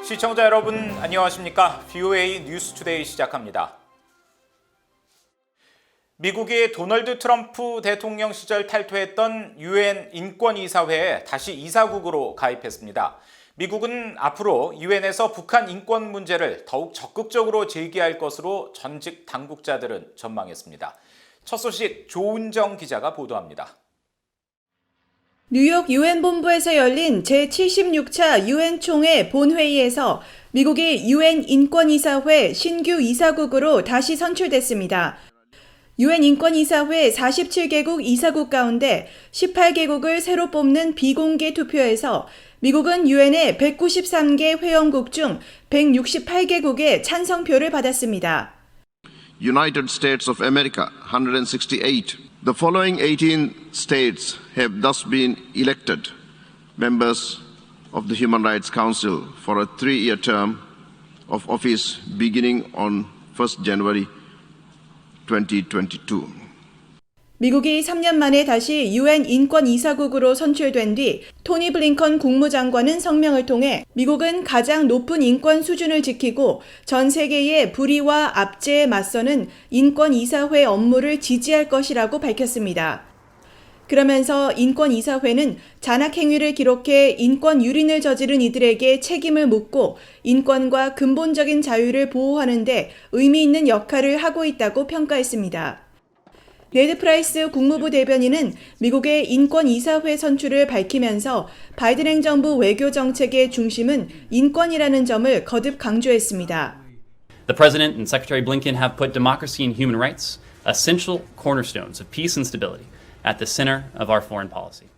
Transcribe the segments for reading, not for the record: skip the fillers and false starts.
시청자 여러분 안녕하십니까? VOA 뉴스투데이 시작합니다. 미국이 도널드 트럼프 대통령 시절 탈퇴했던 유엔 인권이사회에 다시 이사국으로 가입했습니다. 미국은 앞으로 유엔에서 북한 인권 문제를 더욱 적극적으로 제기할 것으로 전직 당국자들은 전망했습니다. 첫 소식 조은정 기자가 보도합니다. 뉴욕 유엔 본부에서 열린 제76차 유엔 총회 본회의에서 미국이 유엔 인권이사회 신규 이사국으로 다시 선출됐습니다. 유엔 인권이사회 47개국 이사국 가운데 18개국을 새로 뽑는 비공개 투표에서 미국은 유엔의 193개 회원국 중 168개국의 찬성표를 받았습니다. United States of America, 168. The following 18 states have thus been elected members of the Human Rights Council for a 3-year term of office beginning on 1st January 2022. 미국이 3년 만에 다시 유엔 인권이사국으로 선출된 뒤 토니 블링컨 국무장관은 성명을 통해 미국은 가장 높은 인권 수준을 지키고 전 세계의 불의와 압제에 맞서는 인권이사회 업무를 지지할 것이라고 밝혔습니다. 그러면서 인권이사회는 잔악행위를 기록해 인권 유린을 저지른 이들에게 책임을 묻고 인권과 근본적인 자유를 보호하는 데 의미 있는 역할을 하고 있다고 평가했습니다. 네드 프라이스 국무부 대변인은 미국의 인권이사회 선출을 밝히면서 바이든 행정부 외교 정책의 중심은 인권이라는 점을 거듭 강조했습니다. The President and Secretary Blinken have put democracy and human rights, essential cornerstones of peace and stability, at the center of our foreign policy.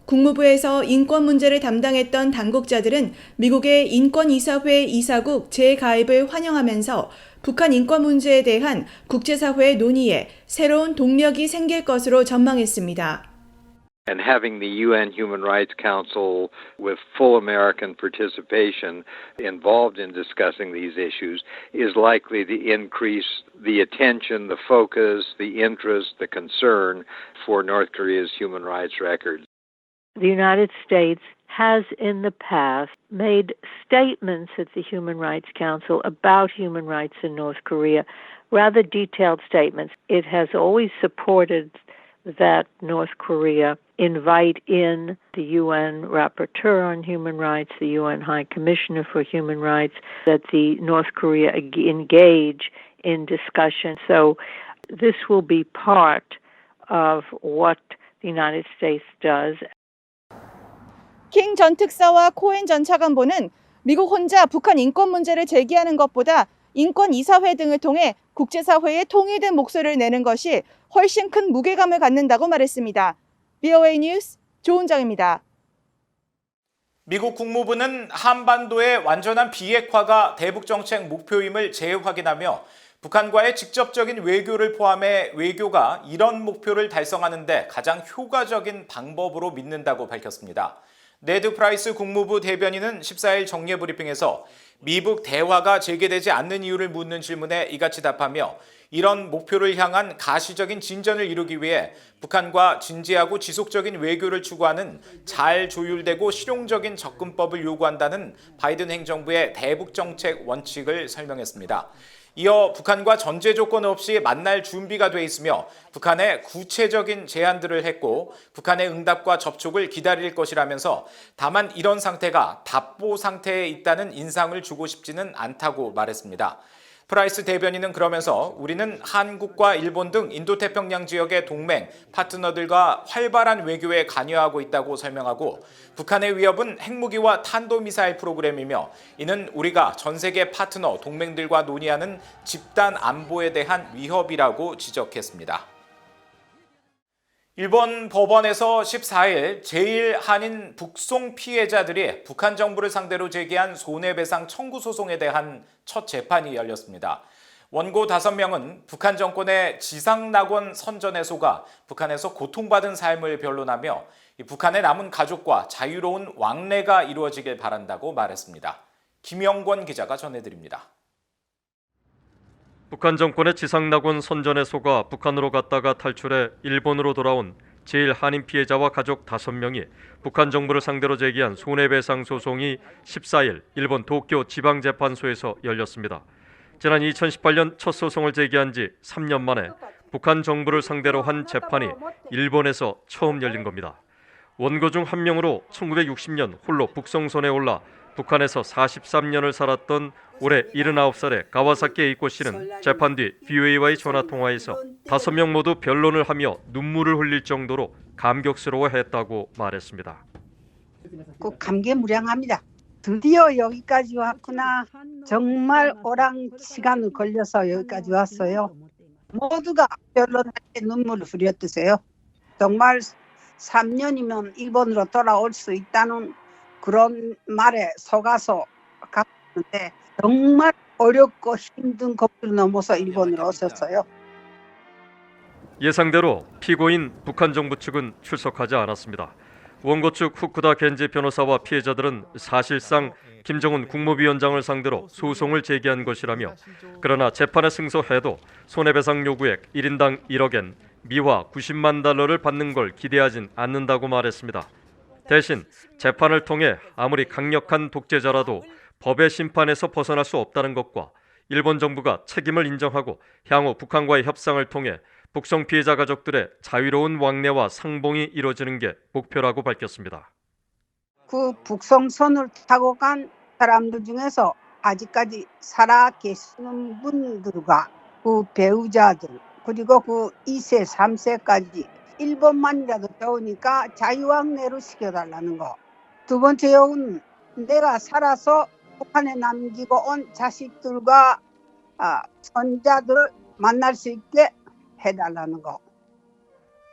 국무부에서 인권 문제를 담당했던 당국자들은 미국의 인권이사회 이사국 재가입을 환영하면서 북한 인권 문제에 대한 국제사회의 논의에 새로운 동력이 생길 것으로 전망했습니다. And having the UN Human Rights Council with full American participation involved in discussing these issues is likely to increase the attention, the focus, the interest, the concern for North Korea's human rights records. The United States has in the past made statements at the Human Rights Council about human rights in North Korea, rather detailed statements. It has always supported that North Korea invite in the UN Rapporteur on Human Rights, the UN High Commissioner for Human Rights, that the North Korea engage in discussion. So this will be part of what the United States does. 킹 전 특사와 코엔 전 차관보는 미국 혼자 북한 인권 문제를 제기하는 것보다 인권이사회 등을 통해 국제사회에 통일된 목소리를 내는 것이 훨씬 큰 무게감을 갖는다고 말했습니다. VOA 뉴스 조은정입니다. 미국 국무부는 한반도의 완전한 비핵화가 대북 정책 목표임을 재확인하며 북한과의 직접적인 외교를 포함해 외교가 이런 목표를 달성하는 데 가장 효과적인 방법으로 믿는다고 밝혔습니다. 네드 프라이스 국무부 대변인은 14일 정례 브리핑에서 미북 대화가 재개되지 않는 이유를 묻는 질문에 이같이 답하며 이런 목표를 향한 가시적인 진전을 이루기 위해 북한과 진지하고 지속적인 외교를 추구하는 잘 조율되고 실용적인 접근법을 요구한다는 바이든 행정부의 대북 정책 원칙을 설명했습니다. 이어 북한과 전제 조건 없이 만날 준비가 돼 있으며 북한에 구체적인 제안들을 했고 북한의 응답과 접촉을 기다릴 것이라면서 다만 이런 상태가 답보 상태에 있다는 인상을 주고 싶지는 않다고 말했습니다. 프라이스 대변인은 그러면서 우리는 한국과 일본 등 인도태평양 지역의 동맹, 파트너들과 활발한 외교에 관여하고 있다고 설명하고 북한의 위협은 핵무기와 탄도미사일 프로그램이며 이는 우리가 전 세계 파트너, 동맹들과 논의하는 집단 안보에 대한 위협이라고 지적했습니다. 일본 법원에서 14일 제1한인 북송 피해자들이 북한 정부를 상대로 제기한 손해배상 청구 소송에 대한 첫 재판이 열렸습니다. 원고 5명은 북한 정권의 지상낙원 선전에 속아 북한에서 고통받은 삶을 변론하며 북한에 남은 가족과 자유로운 왕래가 이루어지길 바란다고 말했습니다. 김영권 기자가 전해드립니다. 북한 정권의 지상낙원 선전에 속아 북한으로 갔다가 탈출해 일본으로 돌아온 제1한인 피해자와 가족 5명이 북한 정부를 상대로 제기한 손해배상 소송이 14일 일본 도쿄 지방재판소에서 열렸습니다. 지난 2018년 첫 소송을 제기한 지 3년 만에 북한 정부를 상대로 한 재판이 일본에서 처음 열린 겁니다. 원고 중 한 명으로 1960년 홀로 북성선에 올라 북한에서 43년을 살았던 올해 79살의 가와사키 에이코 씨는 재판 뒤 VOA와의 전화통화에서 5명 모두 변론을 하며 눈물을 흘릴 정도로 감격스러워했다고 말했습니다. 꼭 감개무량합니다. 드디어 여기까지 왔구나. 정말 오랜 시간을 걸려서 여기까지 왔어요. 모두가 변론할 때 눈물을 흘렸으세요. 정말 3년이면 일본으로 돌아올 수 있다는 그런 말에 속아서 갔는데 정말 어렵고 힘든 것을 넘어서 일본으로 오셨어요. 예상대로 피고인 북한 정부 측은 출석하지 않았습니다. 원고 측 후쿠다 겐지 변호사와 피해자들은 사실상 김정은 국무위원장을 상대로 소송을 제기한 것이라며 그러나 재판에 승소해도 손해배상 요구액 1인당 1억엔 미화 90만 달러를 받는 걸 기대하진 않는다고 말했습니다. 대신 재판을 통해 아무리 강력한 독재자라도 법의 심판에서 벗어날 수 없다는 것과 일본 정부가 책임을 인정하고 향후 북한과의 협상을 통해 북성 피해자 가족들의 자유로운 왕래와 상봉이 이루어지는 게 목표라고 밝혔습니다. 그 북성선을 타고 간 사람들 중에서 아직까지 살아 계시는 분들과 그 배우자들 그리고 그 2세, 3세까지 일본만이라도 좋으니까 자유왕래로 시켜달라는 거. 두 번째 요구는 내가 살아서 북한에 남기고 온 자식들과 손자들을 만날 수 있게 해달라는 거.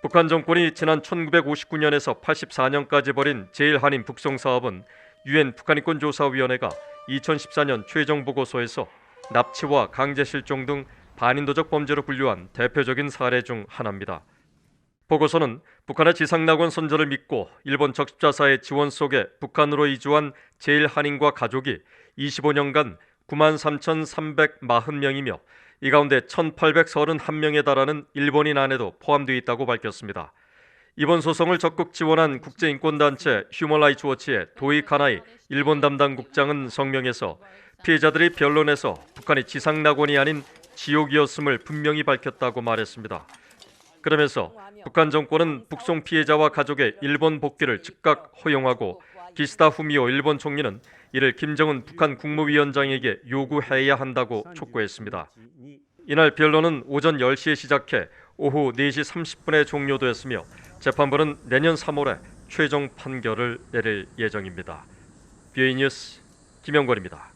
북한 정권이 지난 1959년에서 84년까지 벌인 제1한인 북송 사업은 유엔 북한인권조사위원회가 2014년 최종 보고서에서 납치와 강제실종 등 반인도적 범죄로 분류한 대표적인 사례 중 하나입니다. 보고서는 북한의 지상낙원 선전을 믿고 일본 적십자사의 지원 속에 북한으로 이주한 제1한인과 가족이 25년간 93,340명이며 이 가운데 1,831명에 달하는 일본인 안에도 포함되어 있다고 밝혔습니다. 이번 소송을 적극 지원한 국제인권단체 휴먼라이츠 워치의 도이 카나이 일본 담당 국장은 성명에서 피해자들이 변론에서 북한이 지상낙원이 아닌 지옥이었음을 분명히 밝혔다고 말했습니다. 그러면서 북한 정권은 북송 피해자와 가족의 일본 복귀를 즉각 허용하고 기시다 후미오 일본 총리는 이를 김정은 북한 국무위원장에게 요구해야 한다고 촉구했습니다. 이날 변론은 오전 10시에 시작해 오후 4시 30분에 종료되었으며 재판부는 내년 3월에 최종 판결을 내릴 예정입니다. BOA 뉴스 김영권입니다.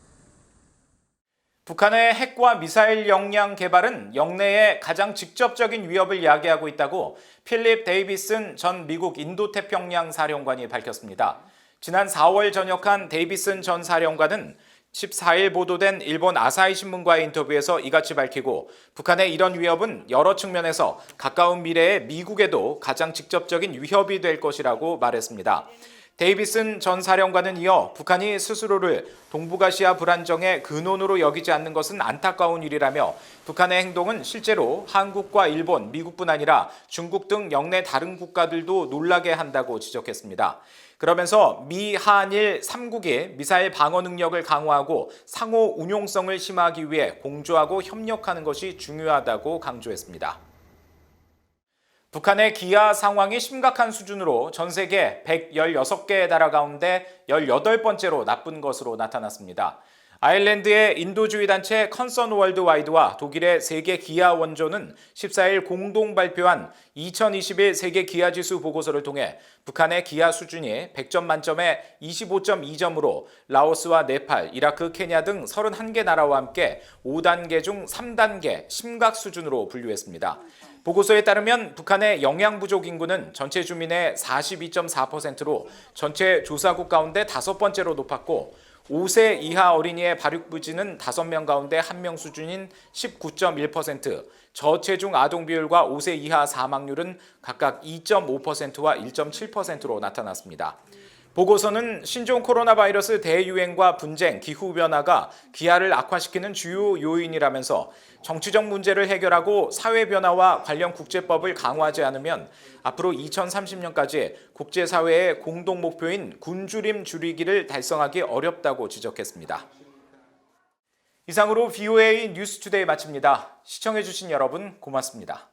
북한의 핵과 미사일 역량 개발은 영내에 가장 직접적인 위협을 야기하고 있다고 필립 데이비슨 전 미국 인도태평양 사령관이 밝혔습니다. 지난 4월 전역한 데이비슨 전 사령관은 14일 보도된 일본 아사히 신문과의 인터뷰에서 이같이 밝히고 북한의 이런 위협은 여러 측면에서 가까운 미래에 미국에도 가장 직접적인 위협이 될 것이라고 말했습니다. 데이비슨 전 사령관은 이어 북한이 스스로를 동북아시아 불안정의 근원으로 여기지 않는 것은 안타까운 일이라며 북한의 행동은 실제로 한국과 일본, 미국뿐 아니라 중국 등 영내 다른 국가들도 놀라게 한다고 지적했습니다. 그러면서 미, 한일 3국이 미사일 방어 능력을 강화하고 상호 운용성을 심화하기 위해 공조하고 협력하는 것이 중요하다고 강조했습니다. 북한의 기아 상황이 심각한 수준으로 전 세계 116개의 나라 가운데 18번째로 나쁜 것으로 나타났습니다. 아일랜드의 인도주의 단체 컨선 월드와이드와 독일의 세계 기아 원조는 14일 공동 발표한 2021 세계 기아 지수 보고서를 통해 북한의 기아 수준이 100점 만점에 25.2점으로 라오스와 네팔, 이라크, 케냐 등 31개 나라와 함께 5단계 중 3단계 심각 수준으로 분류했습니다. 보고서에 따르면 북한의 영양 부족 인구는 전체 주민의 42.4%로 전체 조사국 가운데 5번째로 높았고 5세 이하 어린이의 발육 부진은 5명 가운데 1명 수준인 19.1%, 저체중 아동 비율과 5세 이하 사망률은 각각 2.5%와 1.7%로 나타났습니다. 보고서는 신종 코로나 바이러스 대유행과 분쟁, 기후변화가 기아를 악화시키는 주요 요인이라면서 정치적 문제를 해결하고 사회 변화와 관련 국제법을 강화하지 않으면 앞으로 2030년까지 국제사회의 공동 목표인 굶주림 줄이기를 달성하기 어렵다고 지적했습니다. 이상으로 VOA 뉴스투데이 마칩니다. 시청해주신 여러분 고맙습니다.